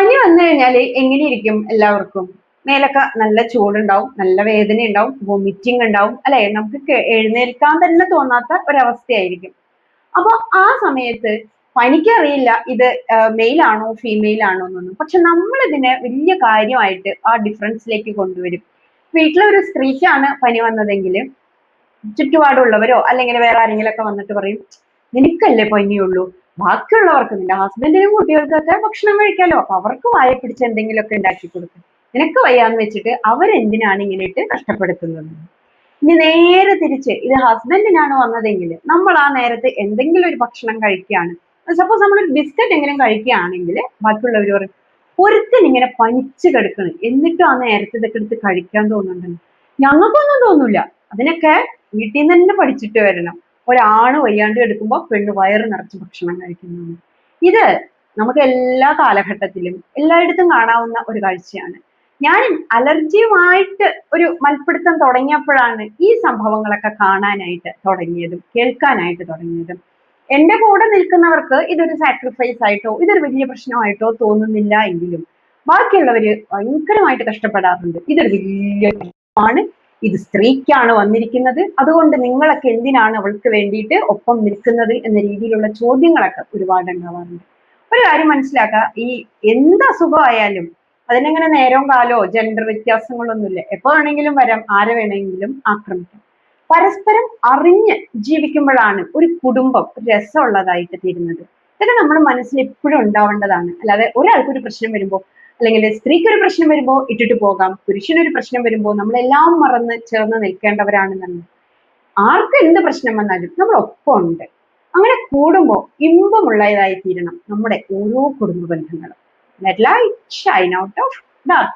പനി വന്നു കഴിഞ്ഞാല് എങ്ങനെയിരിക്കും എല്ലാവർക്കും? മേലൊക്കെ നല്ല ചൂടുണ്ടാവും, നല്ല വേദന ഉണ്ടാവും, വൊമിറ്റിംഗ് ഉണ്ടാവും, അല്ലെ? നമുക്ക് എഴുന്നേൽക്കാൻ തന്നെ തോന്നാത്ത ഒരവസ്ഥയായിരിക്കും. അപ്പൊ ആ സമയത്ത് പനിക്കറിയില്ല ഇത് മെയിൽ ആണോ ഫീമെയിൽ ആണോ എന്നൊന്നും. പക്ഷെ നമ്മൾ ഇതിനെ വലിയ കാര്യമായിട്ട് ആ ഡിഫറൻസിലേക്ക് കൊണ്ടുവരും. വീട്ടിലെ ഒരു സ്ത്രീക്കാണ് പനി വന്നതെങ്കിൽ ചുറ്റുപാടുള്ളവരോ അല്ലെങ്കിൽ വേറെ ആരെങ്കിലും ഒക്കെ വന്നിട്ട് പറയും, നിനക്കല്ലേ പനിയുള്ളൂ, ബാക്കിയുള്ളവർക്ക് നിന്റെ ഹസ്ബൻഡിനും കുട്ടികൾക്കൊക്കെ ഭക്ഷണം കഴിക്കാലോ, അപ്പൊ അവർക്ക് വായ പിടിച്ച് എന്തെങ്കിലുമൊക്കെ ഉണ്ടാക്കി കൊടുക്കും, നിനക്ക് വയ്യാന്ന് വെച്ചിട്ട് അവരെന്തിനാണ് ഇങ്ങനെ ഇട്ട് കഷ്ടപ്പെടുത്തുന്നത്? ഇനി നേരെ തിരിച്ച് ഇത് ഹസ്ബൻഡിനാണ് വന്നതെങ്കിൽ നമ്മൾ ആ നേരത്തെ എന്തെങ്കിലും ഒരു ഭക്ഷണം കഴിക്കുകയാണ്, സപ്പോസ് നമ്മൾ ഒരു ബിസ്ക്കറ്റ് എങ്കിലും കഴിക്കുകയാണെങ്കിൽ ബാക്കിയുള്ളവർ പറയും, ഒരുത്തൻ ഇങ്ങനെ പനിച്ചു കിടക്കണം എന്നിട്ടും ആ നേരത്തെ ഇതൊക്കെ എടുത്ത് കഴിക്കാൻ തോന്നുന്നുണ്ടെന്ന്. ഞങ്ങൾക്കൊന്നും തോന്നൂല. അതിനൊക്കെ വീട്ടിൽ നിന്ന് തന്നെ പഠിച്ചിട്ട് വരണം. ഒരാണ് വയ്യാണ്ട് എടുക്കുമ്പോൾ പെണ്ണ് വയറ് നിറച്ച് ഭക്ഷണം കഴിക്കുന്നു. ഇത് നമുക്ക് എല്ലാ കാലഘട്ടത്തിലും എല്ലായിടത്തും കാണാവുന്ന ഒരു കാഴ്ചയാണ്. ഞാൻ അലർജിയുമായിട്ട് ഒരു മൽപ്പിടുത്തം തുടങ്ങിയപ്പോഴാണ് ഈ സംഭവങ്ങളൊക്കെ കാണാനായിട്ട് തുടങ്ങിയതും കേൾക്കാനായിട്ട് തുടങ്ങിയതും. എന്റെ കൂടെ നിൽക്കുന്നവർക്ക് ഇതൊരു സാക്രിഫൈസ് ആയിട്ടോ ഇതൊരു വലിയ പ്രശ്നമായിട്ടോ തോന്നുന്നില്ല എങ്കിലും ബാക്കിയുള്ളവര് ഭയങ്കരമായിട്ട് കഷ്ടപ്പെടാറുണ്ട്. ഇതൊരു വലിയ പ്രശ്നമാണ്, ഇത് സ്ത്രീക്കാണ് വന്നിരിക്കുന്നത്, അതുകൊണ്ട് നിങ്ങളൊക്കെ എന്തിനാണ് അവൾക്ക് വേണ്ടിയിട്ട് ഒപ്പം നിൽക്കുന്നത് എന്ന രീതിയിലുള്ള ചോദ്യങ്ങളൊക്കെ ഒരുപാട് ഉണ്ടാവാറുണ്ട്. ഒരു കാര്യം മനസ്സിലാക്കുക, ഈ എന്ത് അസുഖമായാലും അതിനങ്ങനെ നേരവും കാലോ ജെൻഡർ വ്യത്യാസങ്ങളൊന്നുമില്ല. എപ്പോ വേണമെങ്കിലും വരാം, ആരെ വേണമെങ്കിലും ആക്രമിക്കാം. പരസ്പരം അറിഞ്ഞ് ജീവിക്കുമ്പോഴാണ് ഒരു കുടുംബം രസമുള്ളതായിട്ട് തീരുന്നത്. ഇതൊക്കെ നമ്മുടെ മനസ്സിൽ എപ്പോഴും ഉണ്ടാവേണ്ടതാണ്. അല്ലാതെ ഒരാൾക്ക് ഒരു പ്രശ്നം വരുമ്പോൾ അല്ലെങ്കിൽ സ്ത്രീക്ക് ഒരു പ്രശ്നം വരുമ്പോൾ ഇട്ടിട്ട് പോകാം, പുരുഷനൊരു പ്രശ്നം വരുമ്പോൾ നമ്മളെല്ലാം മറന്ന് ചേർന്ന് നിൽക്കേണ്ടവരാണെന്നാണ്. ആർക്ക് എന്ത് പ്രശ്നം വന്നാലും നമ്മൾ ഒപ്പം ഉണ്ട്. അങ്ങനെ കൂടുമ്പോൾ ഇമ്പമുള്ളതായി തീരണം നമ്മുടെ ഓരോ കുടുംബ ബന്ധങ്ങളും. Let light shine out of dark.